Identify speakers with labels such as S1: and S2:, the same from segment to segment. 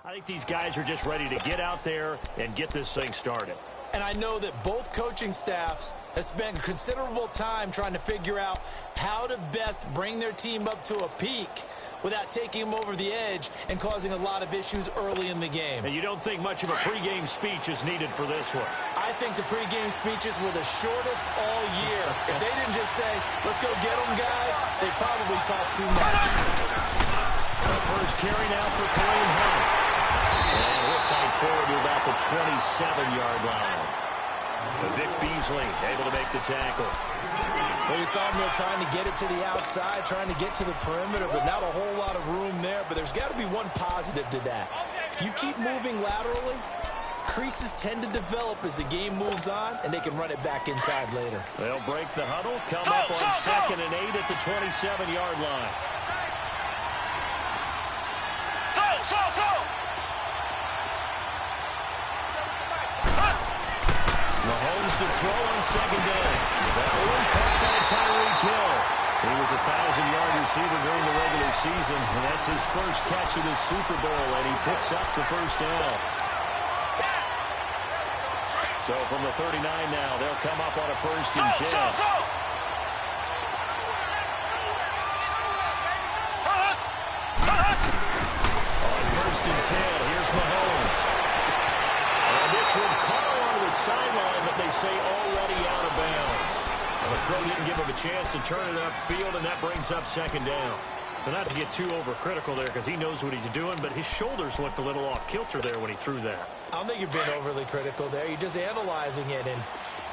S1: I think these guys are just ready to get out there and get this thing started.
S2: And I know that both coaching staffs have spent considerable time trying to figure out how to best bring their team up to a peak without taking them over the edge and causing a lot of issues early in the game.
S1: And you don't think much of a pregame speech is needed for this one?
S2: I think the pregame speeches were the shortest all year. If they didn't just say, let's go get them, guys, they probably talked too much.
S1: The first carry now for Kareem Hunt. And he'll fight forward to about the 27-yard line. Vic Beasley able to make the tackle.
S2: Well, you saw him there trying to get it to the outside, trying to get to the perimeter, but not a whole lot of room there. But there's got to be one positive to that. If you keep moving laterally, creases tend to develop as the game moves on, and they can run it back inside later.
S1: They'll break the huddle, come up on 2nd and 8 at the 27-yard line. Mahomes to throw on 2nd down. That one caught by Tyreek Hill. He was a 1,000-yard receiver during the regular season, and that's his first catch of the Super Bowl, and he picks up the first down. So from the 39 now, they'll come up on a 1st and 10. On 1st and 10, here's Mahomes. And this one caught along the sideline, but they say already out of bounds. And the throw didn't give him a chance to turn it upfield, and that brings up 2nd down. But not to get too overcritical there because he knows what he's doing, but his shoulders looked a little off kilter there when he threw that.
S2: I don't think you're being overly critical there. You're just analyzing it, and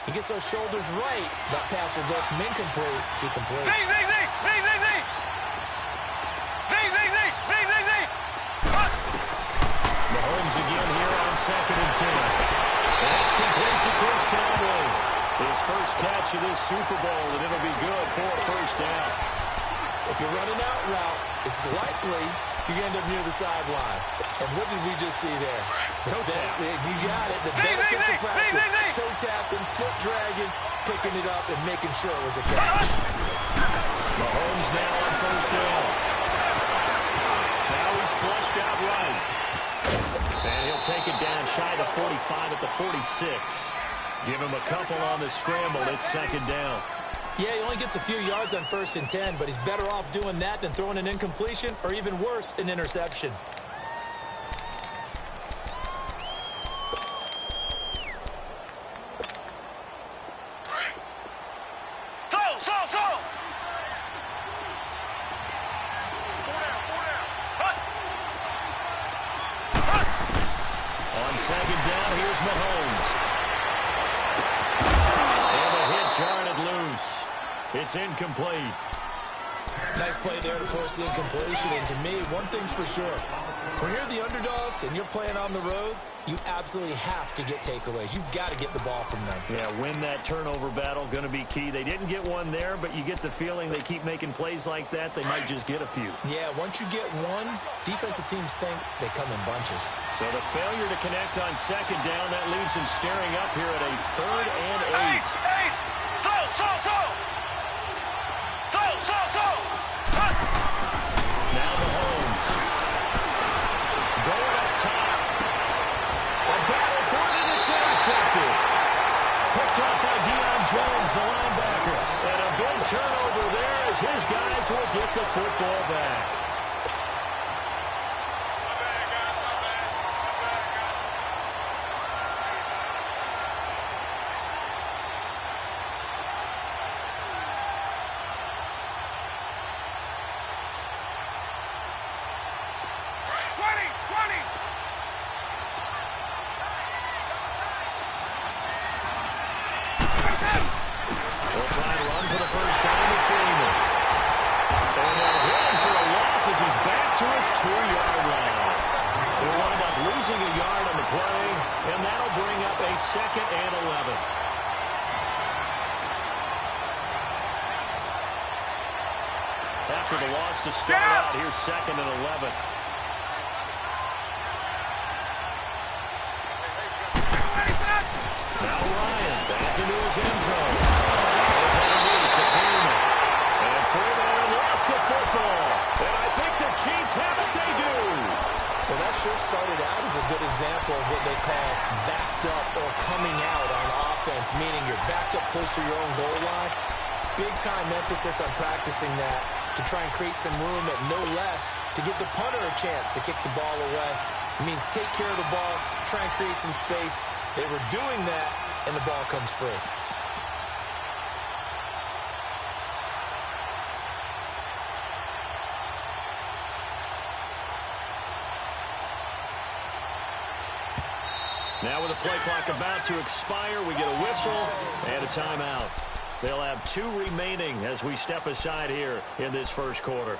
S2: he gets those shoulders right. That pass will go from incomplete to complete.
S1: Mahomes again here on 2nd and 10. That's complete to Chris Conway. His first catch of this Super Bowl, and it'll be good for a 1st down.
S2: If you're running out route, it's likely you're going to end up near the sideline. And what did we just see there?
S1: Toe tap.
S2: You got it. The benefits of practice. Toe tapping, foot dragging, picking it up, and making sure it was a catch.
S1: Mahomes now on 1st down. Now he's flushed out right. And he'll take it down shy of the 45 at the 46. Give him a couple on the scramble. It's 2nd down.
S2: Yeah, he only gets a few yards on 1st and 10, but he's better off doing that than throwing an incompletion or even worse, an interception.
S1: On 2nd down, here's Mahomes. And a hit jarred loose. It's incomplete.
S2: Nice play there to force the incompletion. And to me, one thing's for sure. When you're the underdogs and you're playing on the road, you absolutely have to get takeaways. You've got to get the ball from them.
S1: Yeah, win that turnover battle, going to be key. They didn't get one there, but you get the feeling they keep making plays like that, they might just get a few.
S2: Yeah, once you get one, defensive teams think they come in bunches.
S1: So the failure to connect on 2nd down, that leaves them staring up here at a 3rd and 8. Now Mahomes. Going up top. A battle for it, and it's intercepted. Picked up by Deion Jones, the linebacker. And a big turnover there as his guys will get the football back. To his 2-yard line. He'll wind up losing a yard on the play, and that'll bring up a 2nd and 11. After the loss to start out, here's 2nd and 11. Now Ryan back into his end zone. Goes underneath to Freeman. And Freeman lost the football. And I think the Chiefs have it. They do.
S2: Well, that sure started out as a good example of what they call backed up or coming out on offense, meaning you're backed up close to your own goal line. Big-time emphasis on practicing that to try and create some room at no less to give the punter a chance to kick the ball away. It means take care of the ball, try and create some space. They were doing that, and the ball comes free.
S1: Now with the play clock about to expire, we get a whistle and a timeout. They'll have 2 remaining as we step aside here in this first quarter.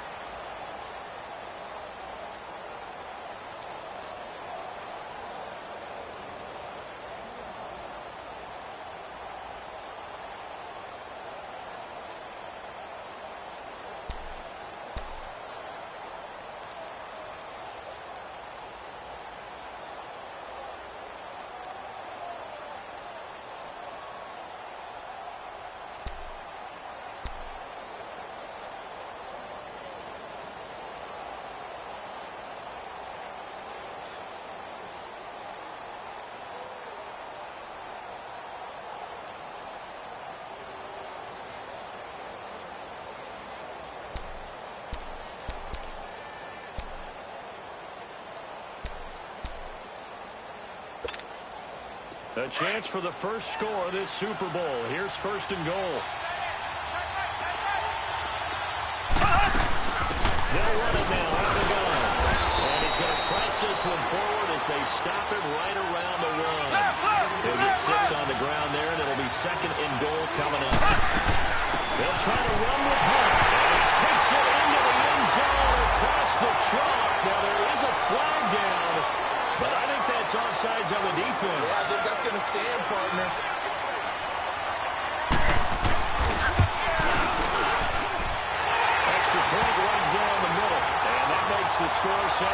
S1: A chance for the first score of this Super Bowl. Here's first and goal. They'll run it now out of the gun. And he's going to press this one forward as they stop him right around the run. He'll get 6 on the ground there, and it'll be second and goal coming up. They'll try to run with him. And he takes it into the end zone across the chalk. Now there is a flag down, but I think that's offsides on the defense.
S2: Yeah, I think that's going to stand, partner.
S1: Extra point right down the middle. And that makes the score 7-0.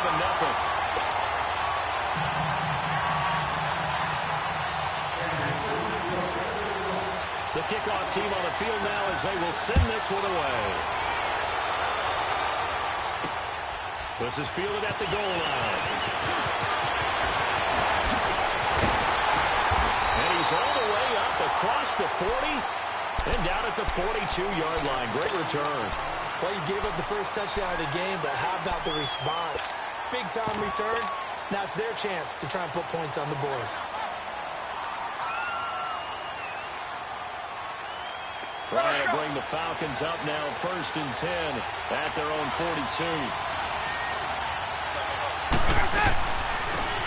S1: The kickoff team on the field now as they will send this one away. This is fielded at the goal line. And he's all the way up across the 40 and down at the 42-yard line. Great return.
S2: Well, you gave up the first touchdown of the game, but how about the response? Big-time return. Now it's their chance to try and put points on the board.
S1: Trying to bring the Falcons up now, first and 10 at their own 42.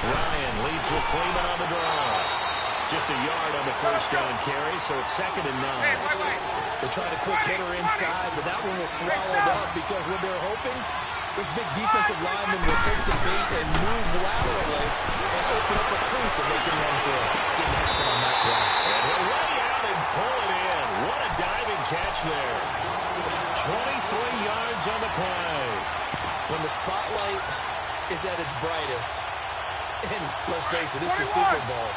S1: Ryan leads with Freeman on the draw. Just a yard on the first down carry, so it's second and 9.
S2: They tried a quick hitter inside, but that one was swallowed up because what they're hoping, those big defensive linemen will take the bait and move laterally and open up a crease that they can run through. Didn't happen on that play.
S1: And he'll lay out and pull it in. What a diving catch there. 23 yards on the play.
S2: When the spotlight is at its brightest, and let's face it, it's the Super Bowl,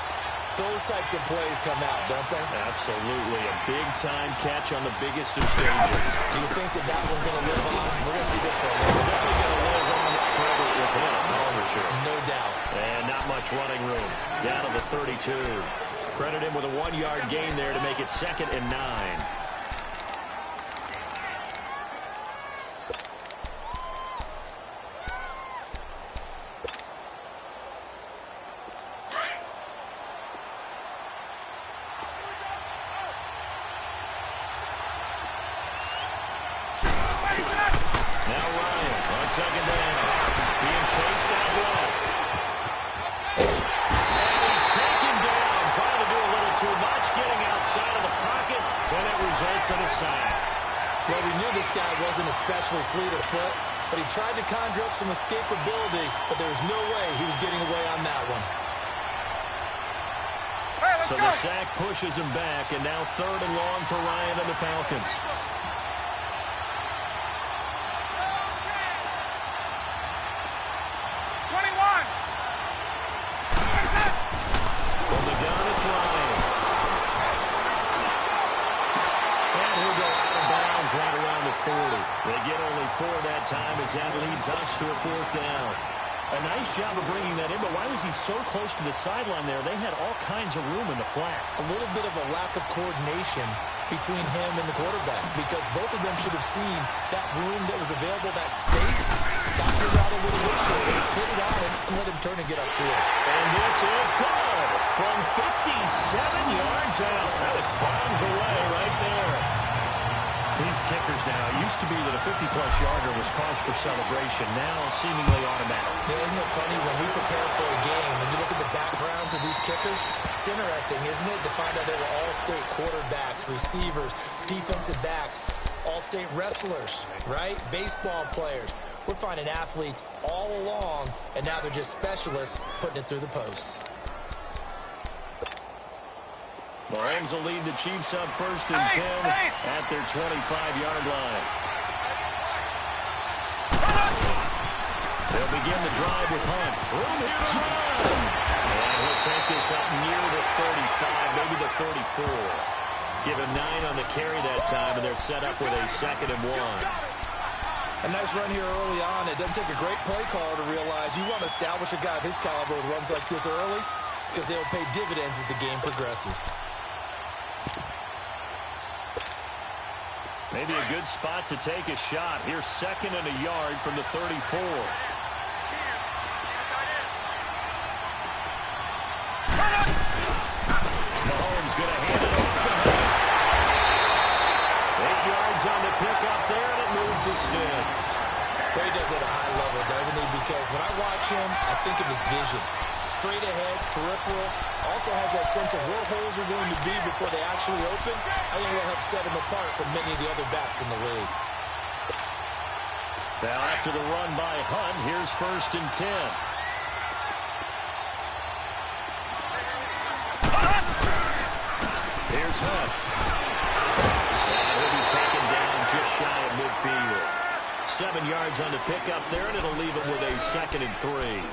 S2: those types of plays come out, don't they?
S1: Absolutely. A big-time catch on the biggest of stages.
S2: Do you think that that one's going to live on? We're going to see this for a little bit.
S1: Definitely going to live on forever with him, that's for sure.
S2: No doubt.
S1: And not much running room. Down to the 32. Credit him with a 1-yard gain there to make it second and 9. Now Ryan on second down. Being chased out left. And he's taken down. Trying to do a little too much. Getting outside of the pocket. And it results in a sack.
S2: Well, we knew this guy wasn't especially fleet of foot, but he tried to conjure up some escapability, but there was no way he was getting away on that one.
S1: So the sack pushes him back, and now third and long for Ryan and the Falcons. From the gun, it's Ryan. And he'll go out of bounds right around the 40. They get only 4 that time as that leads us to a 4th down. A nice job of bringing that in, but why was he so close to the sideline there? They had all kinds of room in the flat.
S2: A little bit of a lack of coordination between him and the quarterback, because both of them should have seen that room that was available, that space. Stop your route a little bit short, put it on him, and let him turn and get upfield.
S1: And this is good from 57 yards out. That was bombs away right there. These kickers now, it used to be that a 50-plus yarder was cause for celebration. Now seemingly automatic.
S2: Yeah, isn't it funny when we prepare for a game and you look at the backgrounds of these kickers? It's interesting, isn't it, to find out they were all-state quarterbacks, receivers, defensive backs, all-state wrestlers, right? Baseball players. We're finding athletes all along, and now they're just specialists putting it through the posts.
S1: Mahomes will lead the Chiefs up 1st and 10 at their 25-yard line. They'll begin the drive with Hunt. Room here to run. And he'll take this up near the 35, maybe the 34. Give him 9 on the carry that time, and they're set up with a 2nd and 1.
S2: A nice run here early on. It doesn't take a great play caller to realize you want to establish a guy of his caliber with runs like this early, because they'll pay dividends as the game progresses.
S1: Maybe a good spot to take a shot. Here's 2nd and a yard from the 34. Mahomes going to hand it off to him. 8 yards on the pickup there, and it moves the sticks.
S2: But he does it at a high level, doesn't he? Because when I watch him, I think of his vision. Straight ahead, peripheral. Also has that sense of where holes are going to be before they actually open. I think will help set him apart from many of the other backs in the league.
S1: Now after the run by Hunt, here's 1st and 10. Here's Hunt. And he'll be taken down just shy of midfield. 7 yards on the pickup there, and it'll leave him with a 2nd and 3.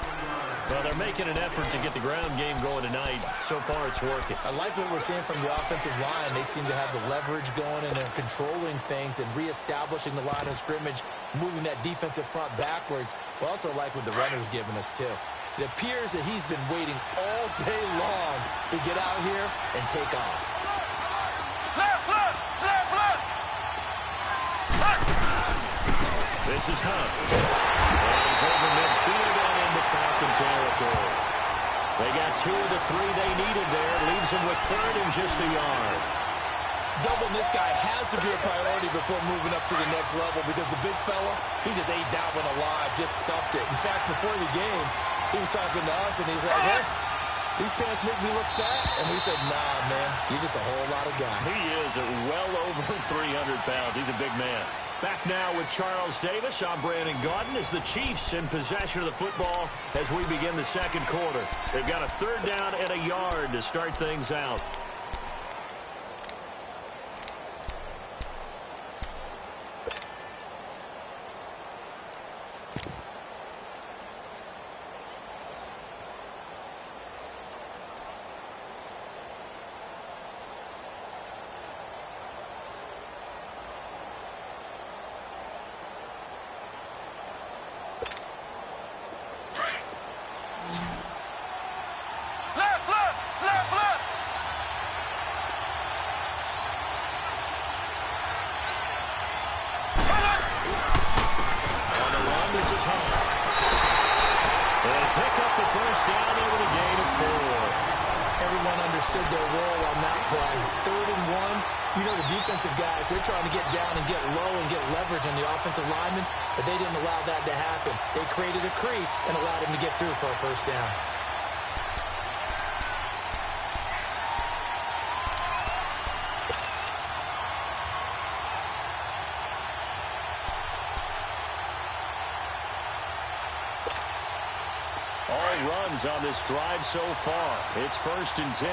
S1: Well, they're making an effort to get the ground game going tonight. So far, it's working.
S2: I like what we're seeing from the offensive line. They seem to have the leverage going, and they're controlling things and reestablishing the line of scrimmage, moving that defensive front backwards. But also like what the runner's giving us, too. It appears that he's been waiting all day long to get out here and take off.
S1: This is Hunt. And he's over midfield and into Falcon territory. They got 2 of the 3 they needed there. Leaves them with 3rd and just a yard.
S2: Doubling this guy has to be a priority before moving up to the next level, because the big fella, he just ate that one alive, just stuffed it. In fact, before the game, he was talking to us, and he's like, hey, these pants make me look fat. And we said, nah, man, you're just a whole lot of guy.
S1: He is at well over 300 pounds. He's a big man. Back now with Charles Davis. I'm Brandon Gaudin as the Chiefs in possession of the football as we begin the 2nd quarter. They've got a 3rd down and a yard to start things out.
S2: Understood their role on that play. 3rd and 1. You know, the defensive guys, they're trying to get down and get low and get leverage on the offensive lineman, but they didn't allow that to happen. They created a crease and allowed him to get through for a 1st down.
S1: Runs on this drive so far. It's 1st and 10.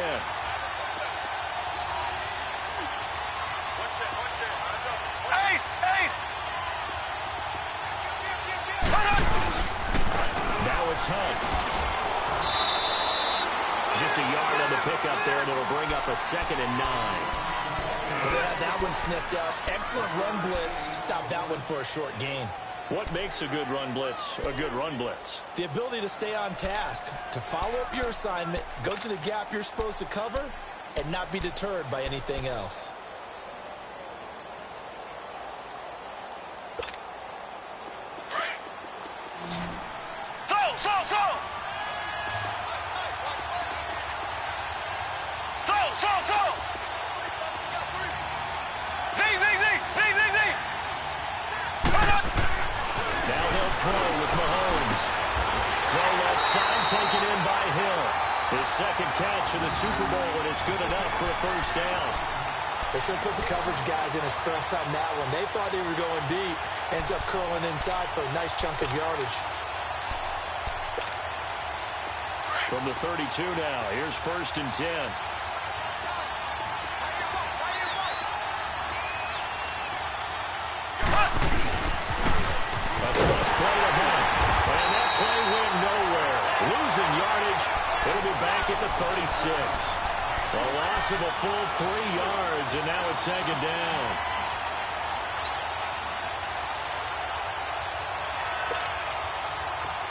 S1: Now it's Hunt. Just a yard on the pickup there, and it'll bring up a 2nd and 9.
S2: Well, they had that one sniffed out. Excellent run blitz. Stopped that one for a short gain.
S1: What makes a good run blitz a good run blitz?
S2: The ability to stay on task, to follow up your assignment, go to the gap you're supposed to cover, and not be deterred by anything else.
S1: Taken in by Hill. His second catch in the Super Bowl, and it's good enough for a first down.
S2: They should put the coverage guys in a stress on that one. They thought they were going deep. Ends up curling inside for a nice chunk of yardage.
S1: From the 32 now, here's 1st and 10. That's a must play to him. And that play went nowhere. Losing yardage. It'll be back at the 36. A loss of a full 3 yards, and now it's 2nd down.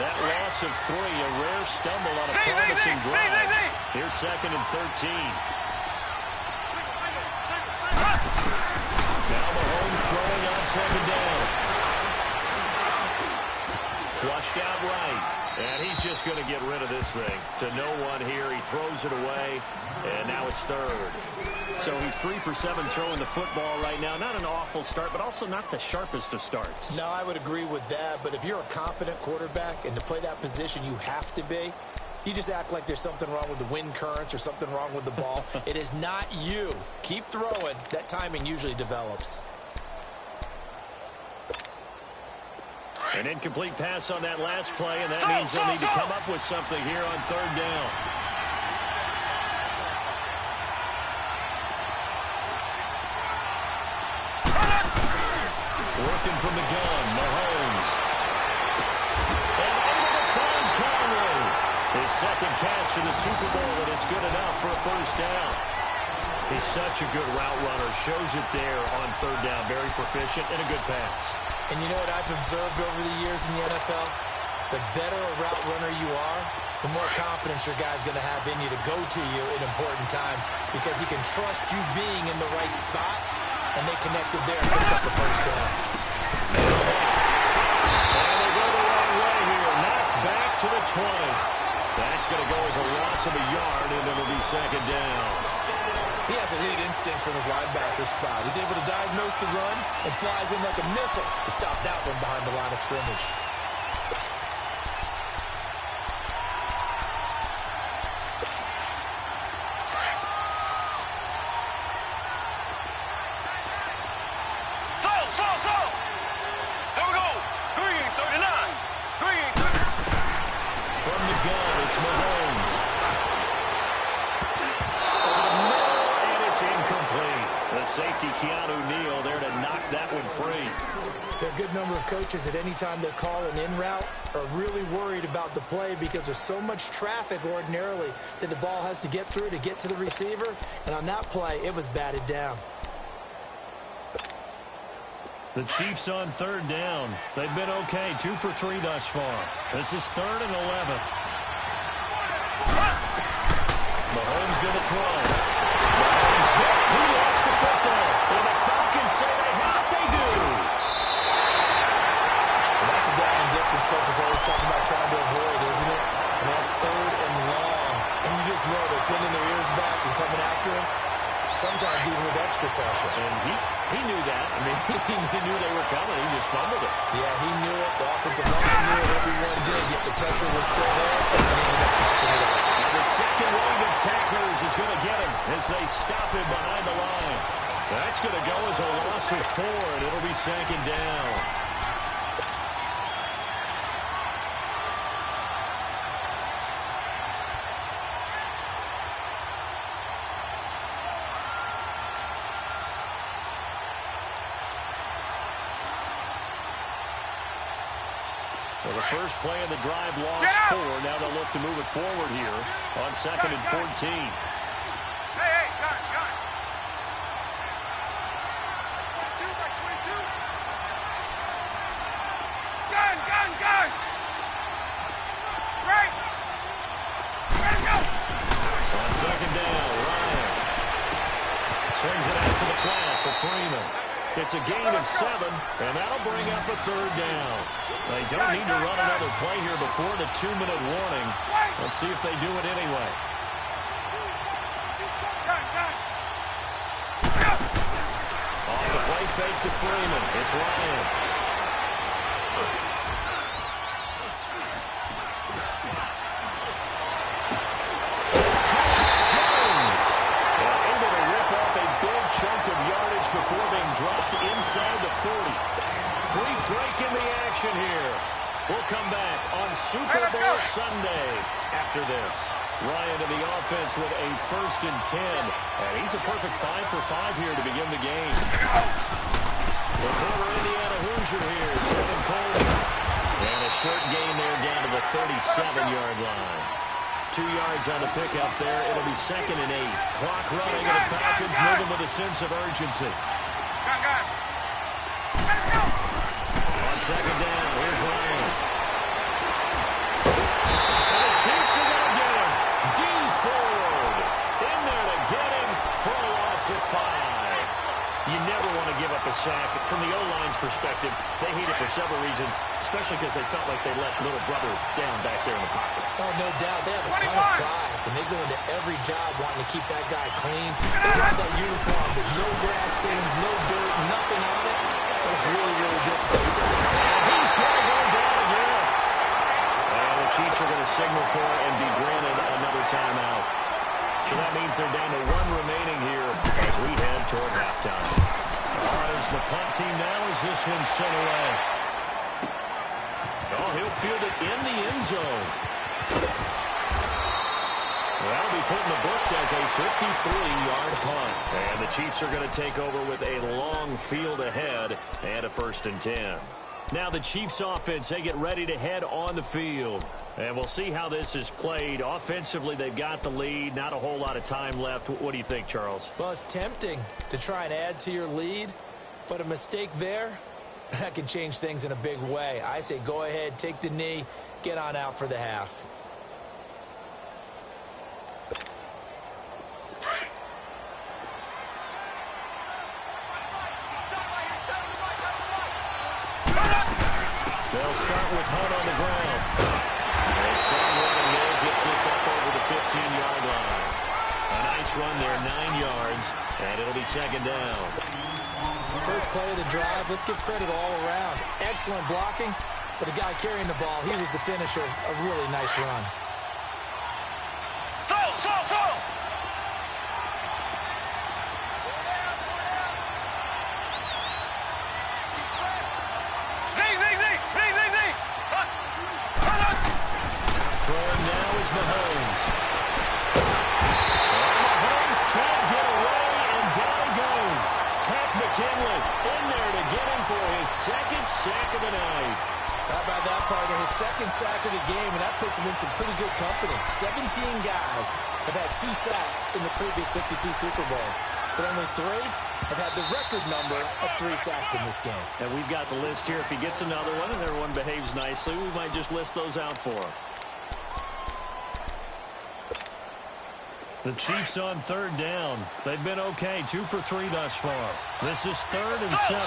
S1: That loss of 3, a rare stumble on a promising drive. Here's 2nd and 13. Now Mahomes throwing on 2nd down. Flushed out right. And he's just going to get rid of this thing. To no one here. He throws it away. And now it's 3rd. So he's 3 for 7 throwing the football right now. Not an awful start, but also not the sharpest of starts.
S3: No, I would agree with that. But if you're a confident quarterback and to play that position you have to be, you just act like there's something wrong with the wind currents or something wrong with the ball.
S2: It is not you. Keep throwing. That timing usually develops.
S1: An incomplete pass on that last play, and that means they'll need to come up with something here on 3rd down. Working from the gun, Mahomes. And able to find Conley. His 2nd catch in the Super Bowl, and it's good enough for a first down. He's such a good route runner. Shows it there on 3rd down. Very proficient and a good pass.
S2: And you know what I've observed over the years in the NFL? The better a route runner you are, the more confidence your guy's going to have in you to go to you in important times because he can trust you being in the right spot, and they connected there and picked up the first down.
S1: And they go the wrong way here. Knocked back to the 20. That's going to go as a loss of a yard, and it'll be 2nd down.
S2: He has elite instincts from his linebacker spot. He's able to diagnose the run and flies in like a missile to stop that one behind the line of scrimmage.
S4: Here we go. Green, 39. Green.
S1: From the gun, it's Mahomes. Incomplete. The safety, Keanu Neal, there to knock that one free.
S2: There are a good number of coaches at any time they call an in route are really worried about the play because there's so much traffic ordinarily that the ball has to get through to get to the receiver. And on that play, it was batted down.
S1: The Chiefs on 3rd down. They've been okay. 2 for 3 thus far. This is 3rd and 11. Mahomes going to throw. He lost the football. And the Falcons say they have. They do.
S2: Well, that's a down and distance coach is always talking about trying to avoid, isn't it? And that's 3rd and long. And you just know they're pinning their ears back and coming after him, sometimes even with extra pressure.
S1: And he knew that. I mean, he knew they were coming. He just fumbled it.
S2: Yeah, he knew it. The offensive line knew it. Everyone did. Yet the pressure was still there. And he ended up knocking it out.
S1: The second wave of tacklers is going to get him as they stop him behind the line. That's going to go as a loss of 4, and it'll be 2nd down. Well, the first play of the drive lost 4. Now they'll look to move it forward here on 2nd and 14.
S4: Hey, got it. 22 by 22.
S1: Brings it out to the flat for Freeman. It's a gain of 7, and that'll bring up a third down. They don't need to run another play here before the 2-minute warning. Let's see if they do it anyway. Off the play fake to Freeman. It's Ryan. It's Jones. Able to rip off a big chunk of yardage before being dropped inside the 40. Brief break in the action here. We'll come back on Super Bowl Sunday after this. Ryan to the offense with a 1st and 10. And he's a perfect 5 for 5 here to begin the game. The former Indiana Hoosier here, Tevin Coleman. And a short gain there down to the 37-yard line. 2 yards on the pickup there. It'll be 2nd and 8. Clock running, and the Falcons moving with a sense of urgency. On 2nd down, here's Ryan. And the Chiefs are going to get him. D forward. In there to get him for a loss of 5. You never want to give up a sack. From the O-line's perspective, they hate it for several reasons, especially because they felt like they let little brother down back there in the pocket.
S2: Oh, no doubt. They have a ton of pride, and they go into every job wanting to keep that guy clean. They ride that uniform with no grass stains, no dirt, nothing on it. It's really, really difficult.
S1: He's going to go down again. And the Chiefs are going to signal for and be granted another timeout. So that means they're down to 1 remaining here as we head toward halftime. As the punt team now as this one's sent away. Oh, he'll field it in the end zone. That'll be put in the books as a 53-yard punt. And the Chiefs are going to take over with a long field ahead and a 1st and 10. Now the Chiefs offense, they get ready to head on the field. And we'll see how this is played. Offensively, they've got the lead. Not a whole lot of time left. What do you think, Charles?
S2: Well, it's tempting to try and add to your lead, but a mistake there, that can change things in a big way. I say go ahead, take the knee, get on out for the half.
S1: They'll start with Hunt on the ground. They'll start running there, gets this up over the 15-yard line. A nice run there, 9 yards, and it'll be 2nd down.
S2: First play of the drive, let's give credit all around. Excellent blocking, but the guy carrying the ball, he was the finisher. A really nice run.
S1: Mahomes. And Mahomes can't get away, and down he goes. Ted McKinley in there to get him for his 2nd sack of the night.
S2: How about that, partner? His 2nd sack of the game, and that puts him in some pretty good company. 17 guys have had 2 sacks in the previous 52 Super Bowls, but only 3 have had the record number of 3 sacks in this game.
S1: And we've got the list here. If he gets another one and everyone behaves nicely, we might just list those out for him. The Chiefs on 3rd down. They've been okay, 2 for 3 thus far. This is 3rd and 7.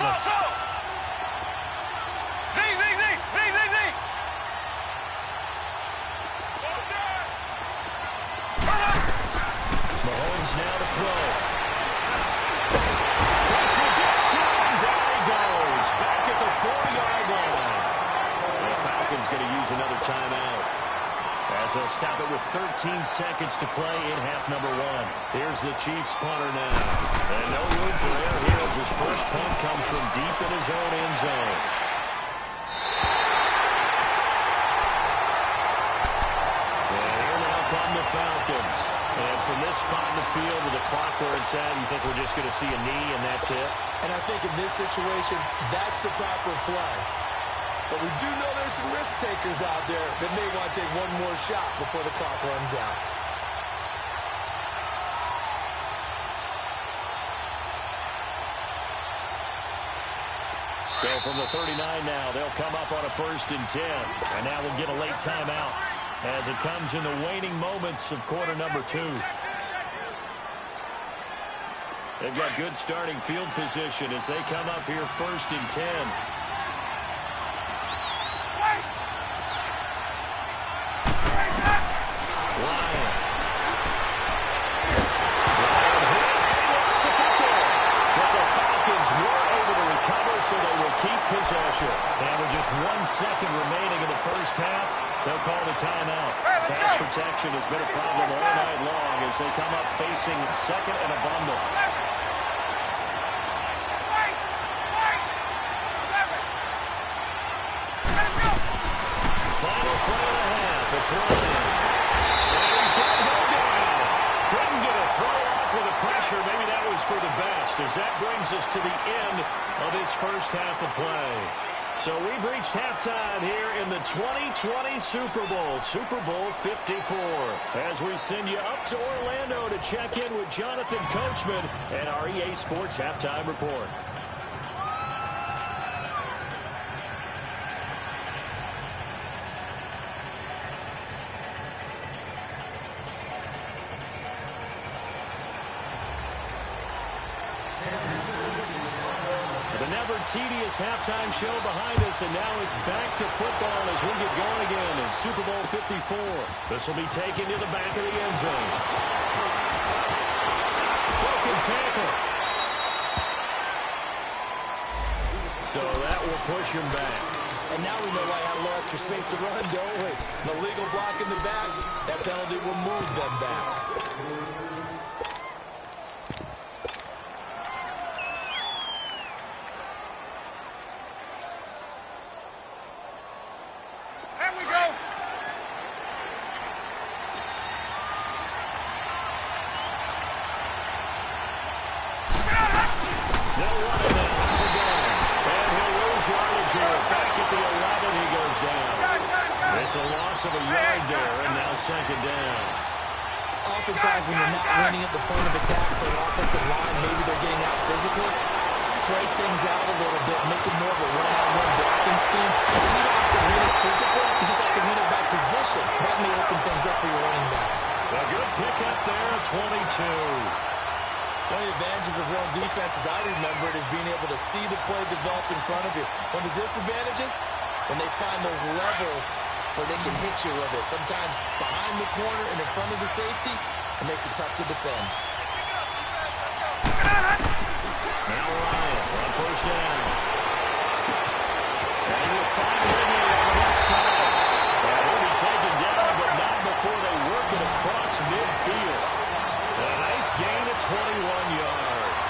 S1: Mahomes now to throw. Pressure gets to him. Down he goes. Back at the 4-yard line. And the Falcons going to use another timeout, as they'll stop it with 13 seconds to play in half number 1. Here's the Chiefs punter now. And no room for error here as his first punt comes from deep in his own end zone. And here now come the Falcons. And from this spot in the field with the clock where it's at, you think we're just going to see a knee and that's it?
S2: And I think in this situation, that's the proper play. But we do know there's some risk takers out there that may want to take one more shot before the clock runs out.
S1: So from the 39 now, they'll come up on a 1st and 10. And now we'll get a late timeout as it comes in the waning moments of quarter number 2. They've got good starting field position as they come up here 1st and 10. So they will keep possession. And with just 1 second remaining in the first half, they'll call the timeout. Pass protection has been a problem all night long as they come up facing 2nd and a bundle. Final play of the half. It's Ryan. And he's going to go down. Couldn't get a throw off with the pressure. Maybe that was for the best, as that brings us to the end of this first half of play. So we've reached halftime here in the 2020 Super Bowl, Super Bowl 54. As we send you up to Orlando to check in with Jonathan Coachman and our EA Sports Halftime Report. Tedious halftime show behind us, and now it's back to football as we get going again in Super Bowl 54. This will be taken to the back of the end zone. Broken tackle. So that will push him back.
S2: And now we know why I had a little extra space to run, don't we? An illegal block in the back. That penalty will move them back.
S1: It's a loss of a yard there, and now 2nd down.
S2: Oftentimes when you're not winning at the point of attack for an offensive line, maybe they're getting out physically, straight things out a little bit, make it more of a one-on-one blocking scheme. You don't have to win it physically, you just have to win it by position. That may open things up for your running backs.
S1: A good pickup there, 22.
S2: One of the advantages of zone defense, as I remember it, is being able to see the play develop in front of you. One of the disadvantages, when they find those levels where they can hit you with it. Sometimes behind the corner and in front of the safety, it makes it tough to defend.
S1: Now Ryan on 1st down. And he will find Ridley on the left side. And he'll be taken down, but not before they work it across midfield. A nice gain of 21 yards.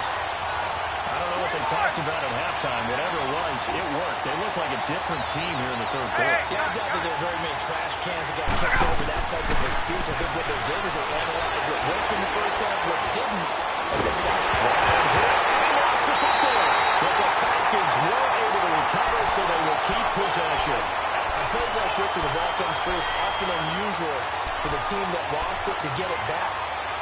S1: I don't know what they talked about at halftime. Whatever it was, it worked. They look like a different team here in the 3rd quarter.
S2: Yeah, I doubt that there are very many trash cans that got kicked over that type of a speech. I think what they did was they analyzed what worked in the first half, what didn't.
S1: He lost the football. But the Falcons were able to recover, so they will keep possession.
S2: On plays like this, when the ball comes free, it's often unusual for the team that lost it to get it back.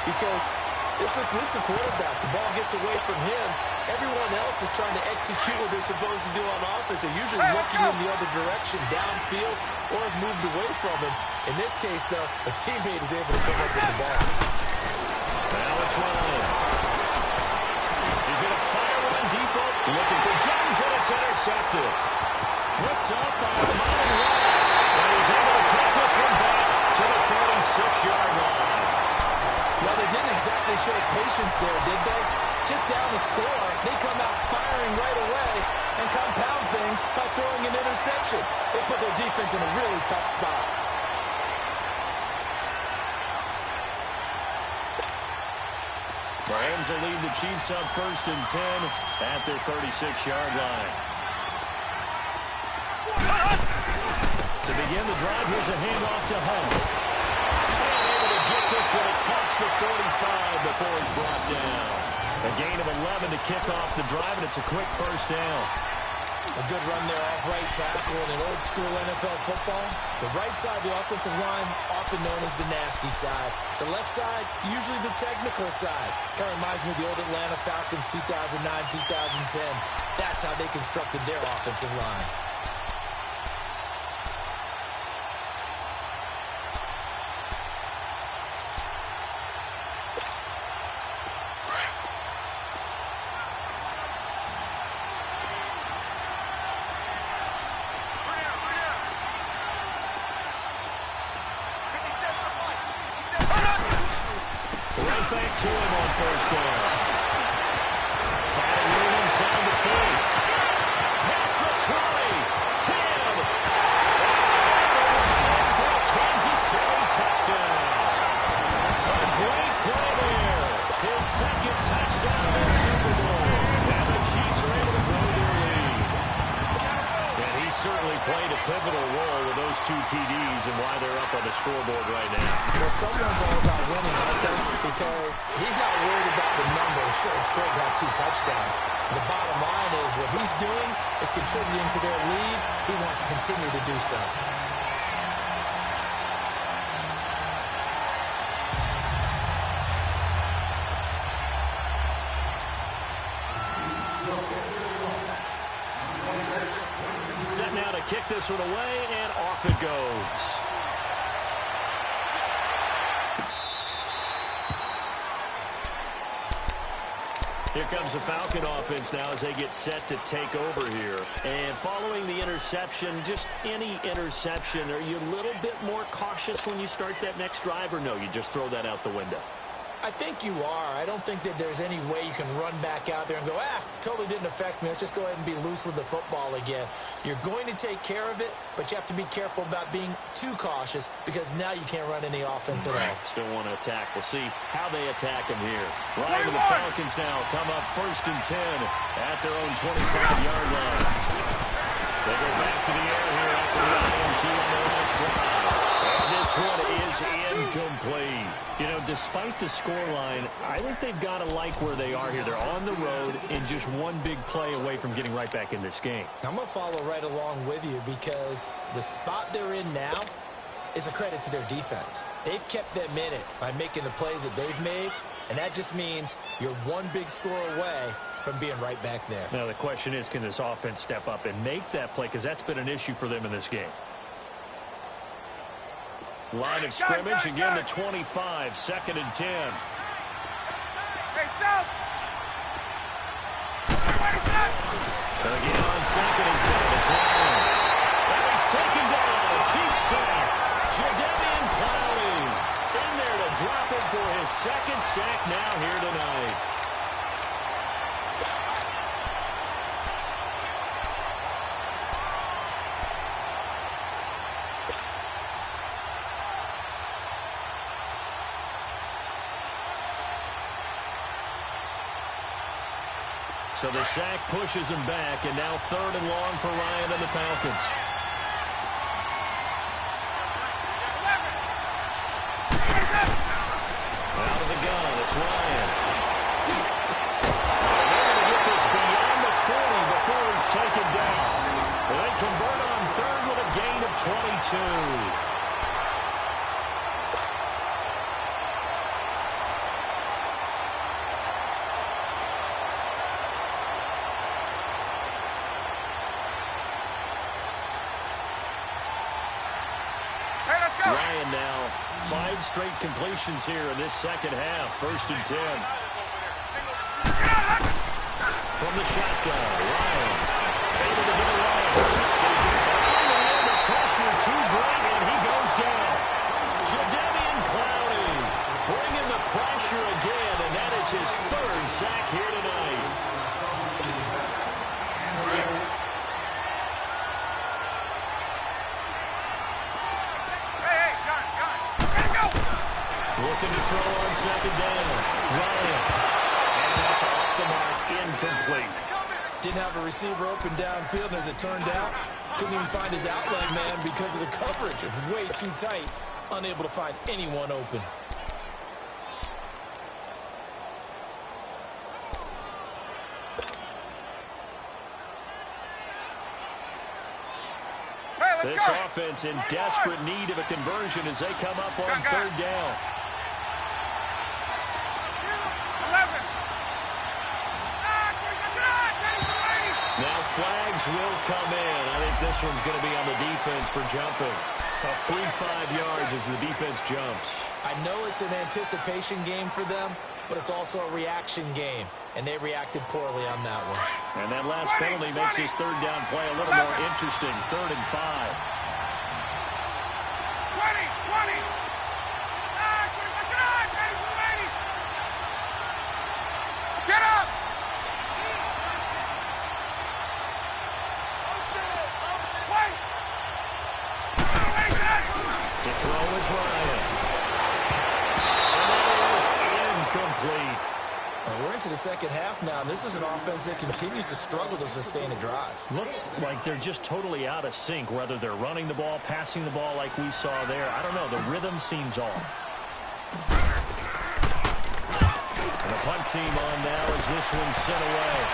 S2: Because this is the quarterback. The ball gets away from him. Everyone else is trying to execute what they're supposed to do on offense. They're usually looking in the other direction, downfield, or have moved away from him. In this case, though, a teammate is able to come up with the ball.
S1: Now it's Ryan. He's going to fire one deep up. Looking for Jones, and it's intercepted. Picked up by Amon Ross. And he's able to take this one back to the 36-yard line.
S2: Well, they didn't exactly show patience there, did they? Just down the score, they come out firing right away and compound things by throwing an interception. They put their defense in a really tough spot.
S1: Rams will lead the Chiefs up 1st and 10 at their 36-yard line. To begin the drive, here's a handoff to Hunt. Able to get this one across the 45 before he's brought down. A gain of 11 to kick off the drive, and it's a quick 1st down.
S2: A good run there off right tackle in an old-school NFL football. The right side of the offensive line, often known as the nasty side. The left side, usually the technical side. Kind of reminds me of the old Atlanta Falcons 2009-2010. That's how they constructed their offensive line.
S1: to him on first down. Finding room inside the 30. Past the 20. 10. For a Kansas City touchdown. A great play there. His second touchdown in Super Bowl. And the Chiefs are able to grow their lead. And he certainly played a pivotal role with those 2 TDs and why they're up on the scoreboard right now.
S2: Well, someone's all about winning, aren't they? Because he's not worried about the number. Sure, it's great to have 2 touchdowns. And the bottom line is what he's doing is contributing to their lead. He wants to continue to do so.
S1: Set now to kick this one away, and off it goes. Here comes the Falcon offense now as they get set to take over here. And following the interception, just any interception, are you a little bit more cautious when you start that next drive, or no, you just throw that out the window?
S2: I think you are. I don't think that there's any way you can run back out there and go, totally didn't affect me. Let's just go ahead and be loose with the football again. You're going to take care of it, but you have to be careful about being too cautious because now you can't run any offense at all.
S1: Still want to attack. We'll see how they attack him here. Right, the Falcons now come up 1st and 10 at their own 25-yard line. They go back to the air here after the INT on the last drive. And this one is incomplete. You know, despite the scoreline, I think they've got to like where they are here. They're on the road and just one big play away from getting right back in this game.
S2: I'm going to follow right along with you because the spot they're in now is a credit to their defense. They've kept them in it by making the plays that they've made, and that just means you're one big score away from being right back there.
S1: Now, the question is, can this offense step up and make that play? Because that's been an issue for them in this game. Line of scrimmage, again, the 25, 2nd and 10.
S4: Hey, South!
S1: Again on 2nd and 10, it's Ryan. And he's taken down, Chiefs sack. Jadeveon Clowney in there to drop him for his 2nd sack now here tonight. So the sack pushes him back, and now 3rd and long for Ryan and the Falcons. Out of the gun, it's Ryan. They're going to get this beyond the 40 before he's taken down. Well, they convert on 3rd with a gain of 22. Ryan now 5 straight completions here in this 2nd half. 1st and 10. From the shotgun, Ryan able to get away. The pressure too great, and he goes down. Jadeveon Clowney bringing the pressure again, and that is his 3rd sack here tonight. Looking to throw on 2nd down. Ryan. And that's off the mark. Incomplete.
S2: Didn't have a receiver open downfield, and as it turned out, couldn't even find his outlet man because of the coverage. It was way too tight. Unable to find anyone open.
S1: This offense in desperate need of a conversion as they come up on 3rd down. Now flags will come in. I think this one's going to be on the defense for jumping. A free 5 yards as the defense jumps.
S2: I know it's an anticipation game for them, but it's also a reaction game, and they reacted poorly on that one.
S1: And that last penalty makes his 3rd down play a little more interesting. 3rd and 5.
S4: 20.
S1: is Ryans. And that is incomplete.
S2: We're into the second half now. This is an offense that continues to struggle to sustain a drive.
S1: Looks like they're just totally out of sync, whether they're running the ball, passing the ball like we saw there. I don't know. The rhythm seems off. And the punt team on now as this one's sent away.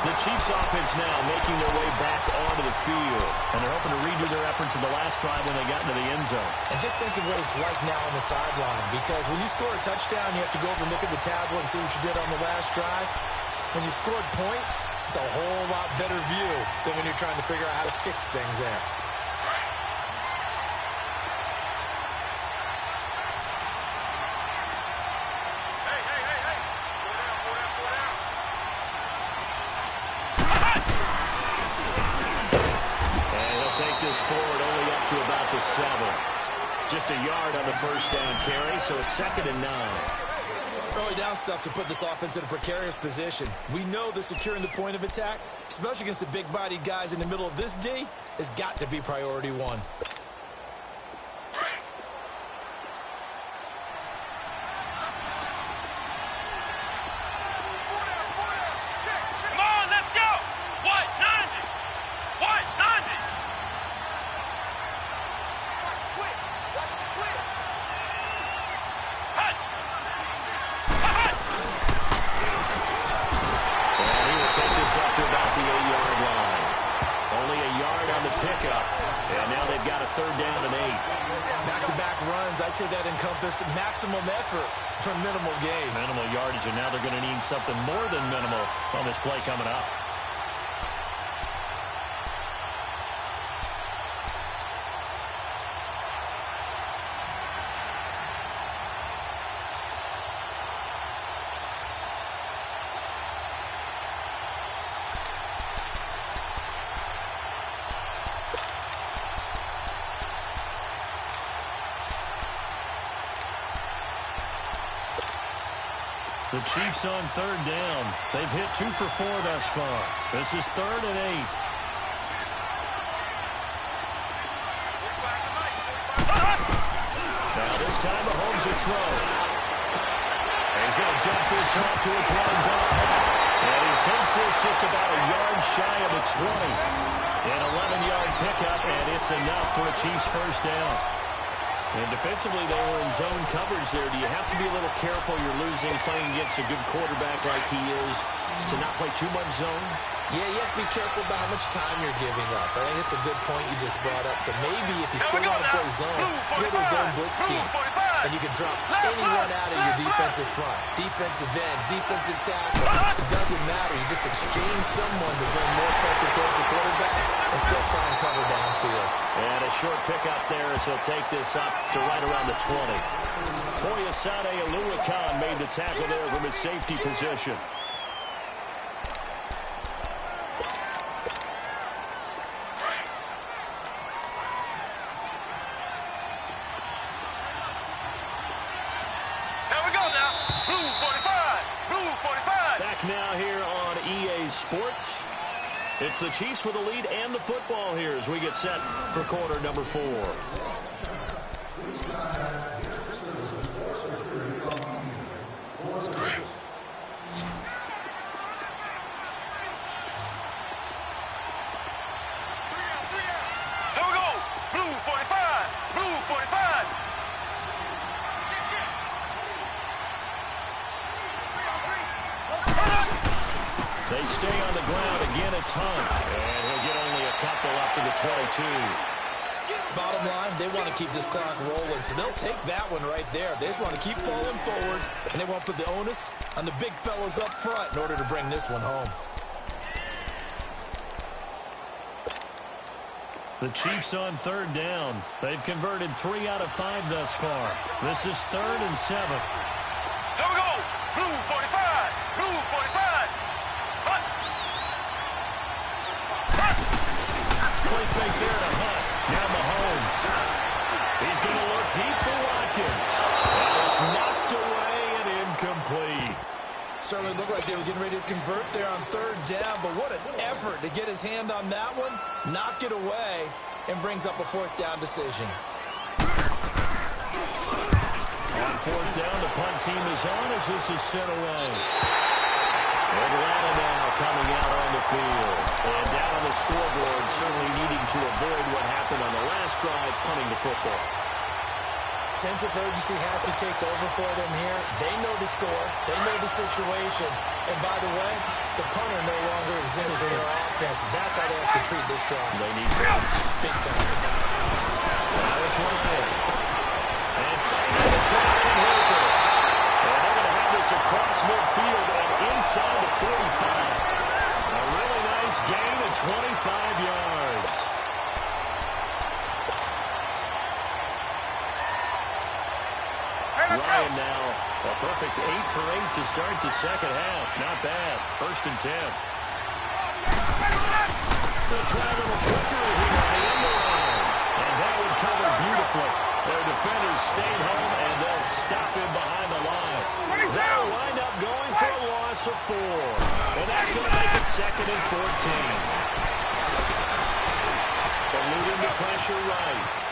S1: The Chiefs offense now making their way back onto the field. And they're hoping to redo their efforts in the last drive when they got into the end zone.
S2: And just think of what it's like now on the sideline. Because when you score a touchdown, you have to go over and look at the tablet and see what you did on the last drive. When you scored points, it's a whole lot better view than when you're trying to figure out how to fix things there.
S1: Take this forward only up to about the 7. Just a yard on the first down carry, so it's 2nd and 9.
S2: Early down stuff to put this offense in a precarious position. We know that securing the point of attack, especially against the big-bodied guys in the middle of this D, has got to be priority one. I'd say that encompassed maximum effort for minimal gain.
S1: Minimal yardage, and now they're going to need something more than minimal on this play coming up. The Chiefs on 3rd down. They've hit 2 for 4 thus far. This is 3rd and 8. Now this time Mahomes will throw. And he's going to dump this off to his running back. And he takes this just about a yard shy of the 20. An 11-yard pickup, and it's enough for a Chiefs first down. And defensively, they were in zone coverage there. Do you have to be a little careful you're losing playing against a good quarterback like he is to not play too much zone?
S2: Yeah, you have to be careful about how much time you're giving up. I think it's a good point you just brought up. So maybe if you still want to play zone, you have a zone blitz scheme. And you can drop anyone out of your defensive front. Defensive end, defensive tackle. It doesn't matter. You just exchange someone to bring more pressure towards the quarterback and still try and cover downfield.
S1: And a short pickup there as he'll take this up to right around the 20. Foyesade Aluakan made the tackle there from his safety position. Now here on EA Sports. It's the Chiefs with the lead and the football here as we get set for quarter number 4.
S4: Here we go. Blue 45. Blue 45.
S1: They stay on the ground. Again, it's Hunt. And he'll get only a couple up to the 22.
S2: Bottom line, they want to keep this clock rolling, so they'll take that one right there. They just want to keep falling forward, and they won't put the onus on the big fellas up front in order to bring this one home.
S1: The Chiefs on 3rd down. They've converted 3 out of 5 thus far. This is 3rd and 7.
S4: Here we go. Blue 45. Blue 45.
S1: Play fake there to Hunt. Now Mahomes. He's going to look deep for Watkins. And it's knocked away and incomplete.
S2: Certainly looked like they were getting ready to convert there on third down, but what an effort to get his hand on that one, knock it away, and brings up a fourth down decision.
S1: On fourth down, the punt team is on as this is sent away. Atlanta now coming out on the field. And down on the scoreboard, certainly needing to avoid what happened on the last drive, punting the football.
S2: Sense of urgency has to take over for them here. They know the score. They know the situation. And by the way, the punter no longer exists in their offense. That's how they have to treat this drive.
S1: They need points.
S2: Big time.
S1: Now it's Ryan. And finding the target, Hooper. And they're going to have this across midfield and inside the 45. A really nice gain of 25 yards. Ryan now, a perfect 8 for 8 to start the second half. Not bad. 1st and 10. They'll try a little trickery here on the end of the line. And that would cover beautifully. Their defenders stayed home, and they'll stop him behind the line. They'll wind up going for a loss of 4. And that's going to make it 2nd and 14. Eluding the pressure right.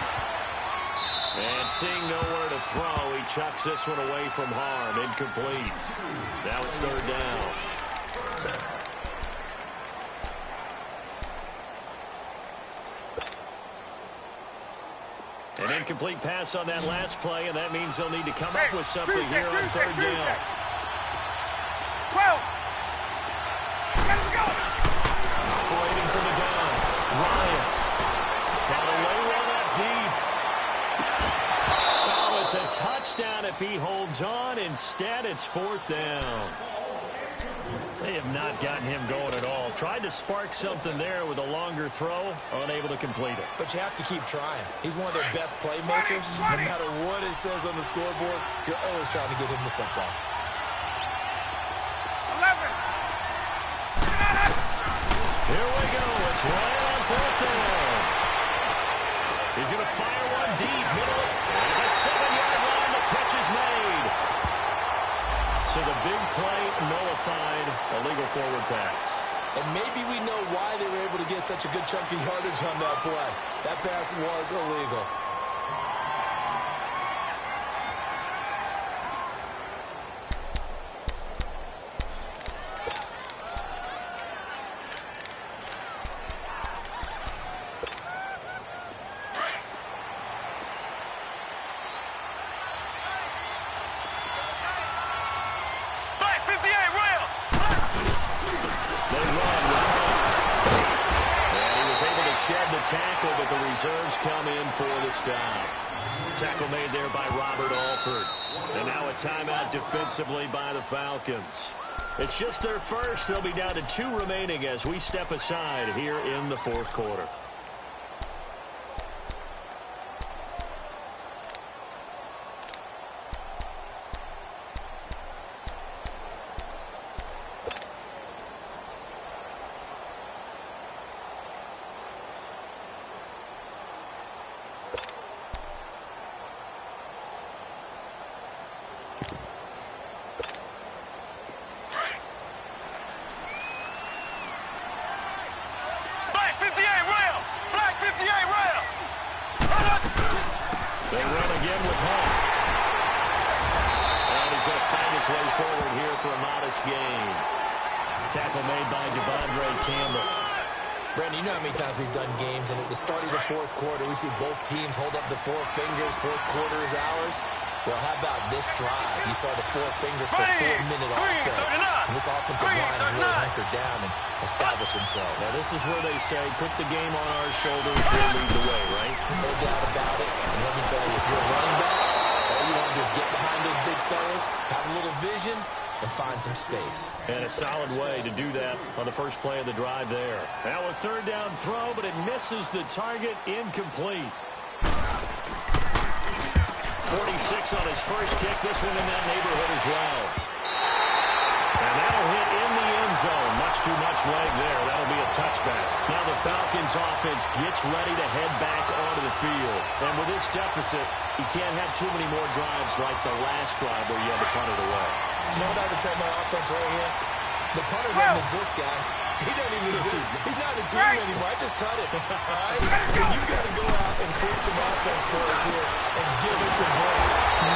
S1: And seeing nowhere to throw, he chucks this one away from harm. Incomplete. Now it's 3rd down. An incomplete pass on that last play, and that means they'll need to come up with something here on 3rd down.
S4: 12. Let's go.
S1: Waiting for the gun. Ryan trying to lay one up deep. Oh, it's a touchdown if he holds on. Instead, it's 4th down. They have not gotten him going at all. Tried to spark something there with a longer throw, unable to complete it.
S2: But you have to keep trying. He's one of their best playmakers. No matter what it says on the scoreboard, you're always trying to get him the football.
S4: 11.
S1: Here we go. It's Ryan on 4th down. He's going to fire one deep, middle, and the 7-yard line. The catch is made. So the big play nullified, a legal forward pass.
S2: And maybe we know why they were able to get such a good chunk of yardage on that play. That pass was illegal.
S1: Tackle, but the reserves come in for the stop. Tackle made there by Robert Alford. And now a timeout defensively by the Falcons. It's just their first. They'll be down to 2 remaining as we step aside here in the 4th quarter. They run again with Hunt. And he's going to find his way forward here for a modest gain. Tackle made by Devondre Campbell.
S2: Brandon, you know how many times we've done games, and at the start of the 4th quarter, we see both teams hold up the 4 fingers. 4th quarter is ours. Well, how about this drive? You saw the 4 fingers for 4-minute offense. And this offensive line has really hunkered down and established themselves.
S1: Now, this is where they say, put the game on our shoulders, we'll lead the way, right?
S2: No doubt about it. And let me tell you, if you're a running back, all you want to do is get behind those big fellas, have a little vision, and find some space.
S1: And a solid way to do that on the first play of the drive there. Now a 3rd down throw, but it misses the target. Incomplete. 46 on his first kick. This one in that neighborhood as well. And that'll hit in the end zone. Much too much leg there. That'll be a touchback. Now the Falcons offense gets ready to head back onto the field. And with this deficit, you can't have too many more drives like the last drive where you had to punt it away.
S2: You know what I would tell my offense right here? The punter doesn't exist, guys. He doesn't even exist. He's not a team anymore. I just cut it. All right? So you got to go out and create some offense for us here and give us some points.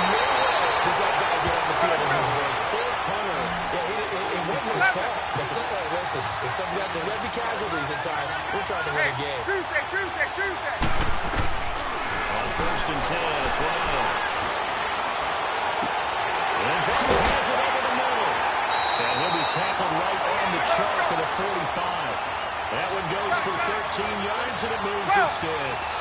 S2: No way does that guy get on the field and he's like, poor punter. Yeah, it wasn't his fault. Hey, listen, if somebody got the heavy casualties at times, we're trying to win a game.
S4: Tuesday.
S1: On 1st and 10, it's Ryan. And Cheifs has it over the middle. And he'll be tackled right on the chalk at a 45. That one goes for 13 yards, and it moves the sticks.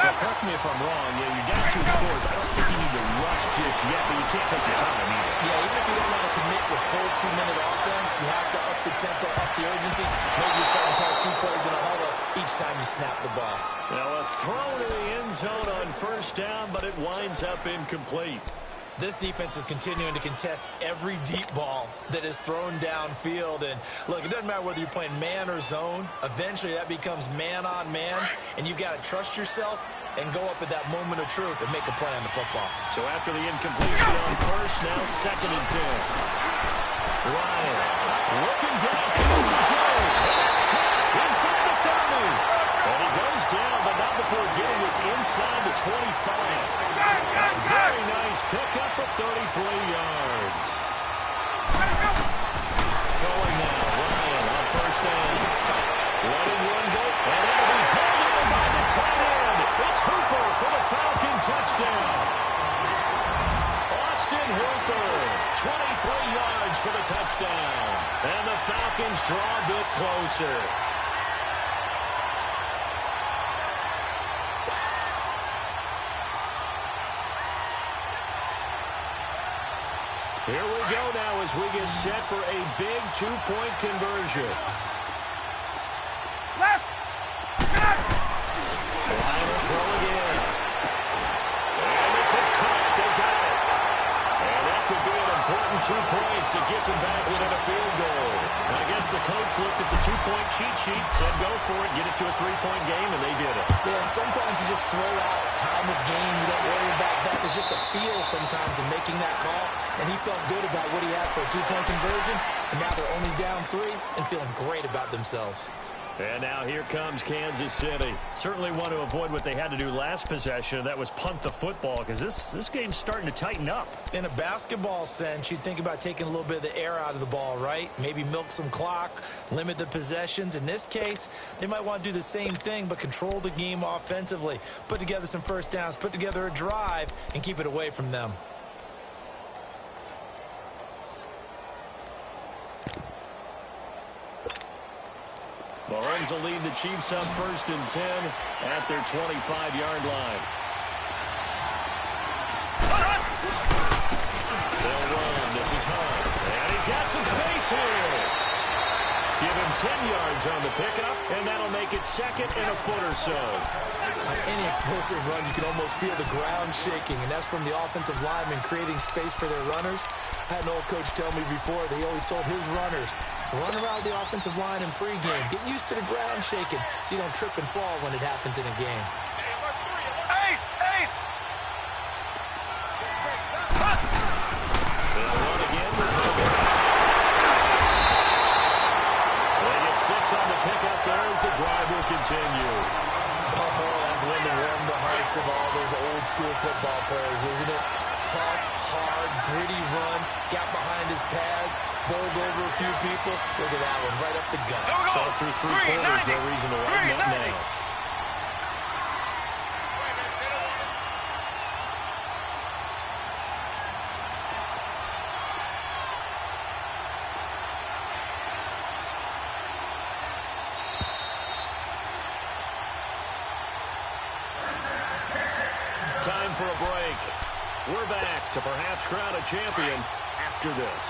S1: Now, correct me if I'm wrong. Yeah, you're down 2 scores. I don't think you need to rush just yet, but you can't take your time either.
S2: Yeah, even if you don't want to commit to full 2-minute offense, you have to up the tempo, up the urgency. Maybe you start to call 2 plays in a huddle each time you snap the ball.
S1: Now, a throw to the end zone on 1st down, but it winds up incomplete.
S2: This defense is continuing to contest every deep ball that is thrown downfield. And, look, it doesn't matter whether you're playing man or zone. Eventually, that becomes man-on-man, and you've got to trust yourself and go up at that moment of truth and make a play on the football.
S1: So after the incompletion on 1st, now 2nd and 10. Ryan looking downfield for Joe. That's caught inside the 30. And he goes down, but not before getting this inside the 25. A very nice pickup of 33 yards. Throwing now, Ryan on 1st down. Letting one go, and it'll be held in by the tight end. It's Hooper for the Falcon touchdown. Austin Hooper, 23 yards for the touchdown. And the Falcons draw a bit closer. Here we go now as we get set for a big 2-point conversion.
S4: Left.
S1: Ryan will throw again. And this is caught. They got it. And that could be an important 2 points. It gets them back within a field goal. I guess the coach looked at the 2-point cheat sheet, said go for it, get it to a 3-point game, and they did it.
S2: Yeah, and sometimes you just throw out time of game. You don't worry about that. There's just a feel sometimes in making that call. And he felt good about what he had for a 2-point conversion. And now they're only down 3 and feeling great about themselves.
S1: And now here comes Kansas City. Certainly want to avoid what they had to do last possession. That was punt the football, because this game's starting to tighten up.
S2: In a basketball sense, you'd think about taking a little bit of the air out of the ball, right? Maybe milk some clock, limit the possessions. In this case, they might want to do the same thing, but control the game offensively. Put together some 1st downs, put together a drive, and keep it away from them.
S1: Mahomes will lead the Chiefs up 1st and 10 at their 25-yard line. They'll run. This is Hunt. And he's got some space here. Give him 10 yards on the pickup, and that'll make it 2nd and a foot or so.
S2: On any explosive run, you can almost feel the ground shaking, and that's from the offensive linemen creating space for their runners. I had an old coach tell me before, they always told his runners, run around the offensive line in pregame. Get used to the ground shaking so you don't trip and fall when it happens in a game.
S4: Ace!
S1: They'll run again with Hooper. They get 6 on the pickup there as the drive will continue.
S2: Oh, that's one to warm the hearts of all those old school football players, isn't it? Tough, hard, gritty run, got behind his pads, bowled over a few people. Look at that one, right up the gut.
S1: Saw it through 3 quarters, no reason to lighten up now. Time for a break. We're back to perhaps crown a champion after this.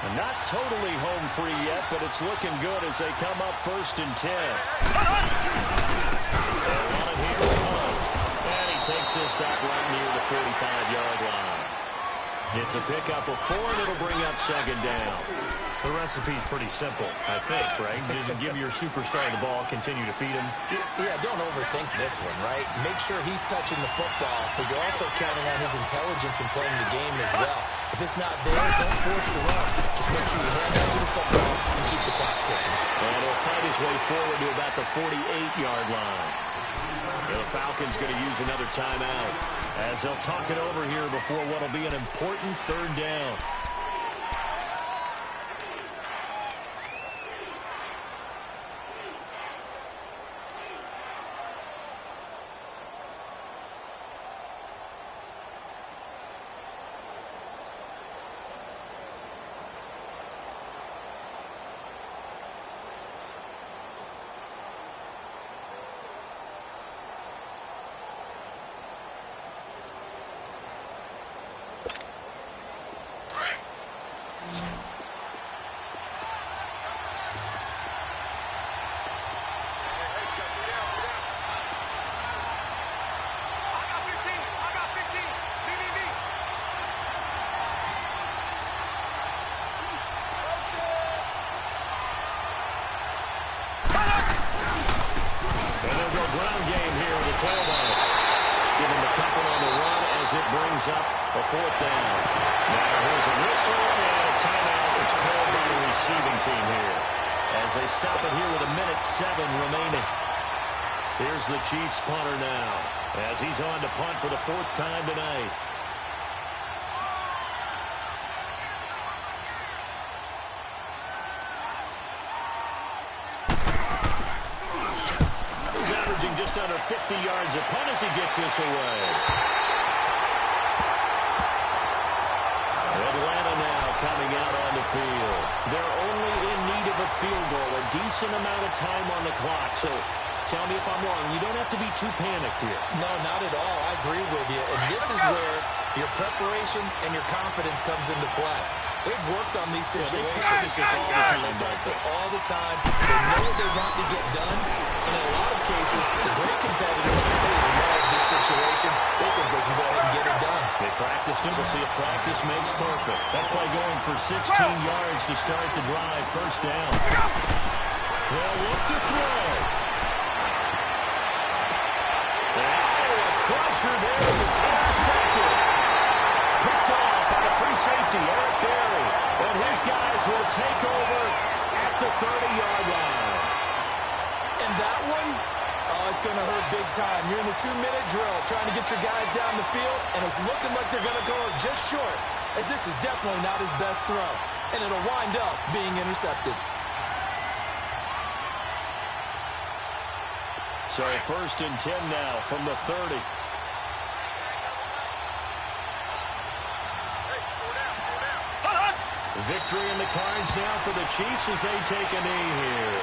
S1: And not totally home free yet, but it's looking good as they come up 1st and 10. They want it here with Hunt. And he takes this out right near the 45-yard line. It's a pickup of 4, and it'll bring up 2nd down. The recipe's pretty simple, I think, right? Just give your superstar the ball, continue to feed him.
S2: Yeah, don't overthink this one, right? Make sure he's touching the football, but you're also counting on his intelligence in playing the game as well. If it's not there, don't force the run. Just make sure you hand out to the football and keep the clock ticking.
S1: And he'll fight his way forward to about the 48-yard line. And the Falcons going to use another timeout as they'll talk it over here before what will be an important third down. Ground game here in the tailback. Giving the couple on the run as it brings up a fourth down. Now here's a whistle and a timeout. It's called by the receiving team here as they stop it here with 1:07 remaining. Here's the Chiefs punter now as he's on to punt for the fourth time tonight. Just under 50 yards a punt as he gets this away. Atlanta now coming out on the field. They're only in need of a field goal, a decent amount of time on the clock. So tell me if I'm wrong. You don't have to be too panicked here.
S2: No, not at all. I agree with you. And this is where your preparation and your confidence comes into play. They've worked on these situations.
S1: They practice this all the time.
S2: They practice it all the time. They know what they want to get done. And in a lot of cases, the great competitors, they love this situation. They think they can go ahead and get it done.
S1: They practiced it. We'll see if practice makes perfect. That play going for 16 yards to start the drive. First down. They'll look to throw. Oh, a crusher there as it's intercepted. Picked off by the free safety, Eric Berry. And his guys will take over at the 30-yard line.
S2: And that one, oh, it's going to hurt big time. You're in the 2-minute drill trying to get your guys down the field, and it's looking like they're going to go just short, as this is definitely not his best throw. And it'll wind up being intercepted.
S1: So 1st and 10 now from the 30. Victory in the cards now for the Chiefs as they take a knee here.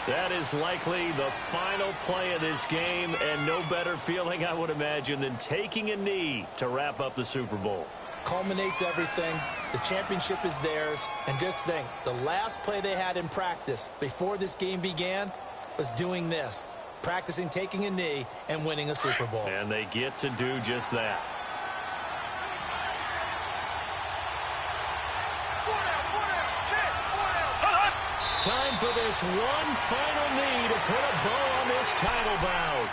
S1: That is likely the final play of this game, and no better feeling, I would imagine, than taking a knee to wrap up the Super Bowl.
S2: Culminates everything. The championship is theirs. And just think, the last play they had in practice before this game began was doing this, practicing taking a knee and winning a Super Bowl.
S1: And they get to do just that. Time for this one final knee to put a bow on this title bout.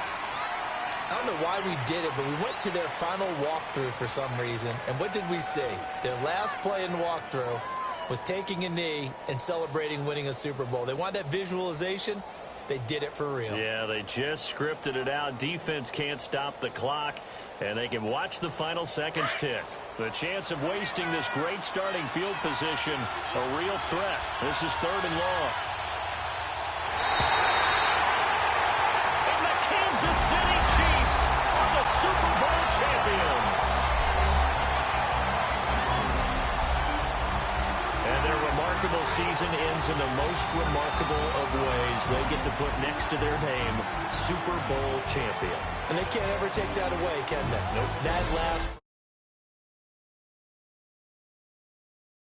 S2: I don't know why we did it, but we went to their final walkthrough for some reason. And what did we see? Their last play in walkthrough was taking a knee and celebrating winning a Super Bowl. They want that visualization. They did it for real.
S1: Yeah, they just scripted it out. Defense can't stop the clock, and they can watch the final seconds tick. The chance of wasting this great starting field position, a real threat. This is 3rd and long. And the Kansas City Chiefs are the Super Bowl champions. And their remarkable season ends in the most remarkable of ways. They get to put next to their name, Super Bowl champion.
S2: And they can't ever take that away, can they?
S1: Nope.
S2: That last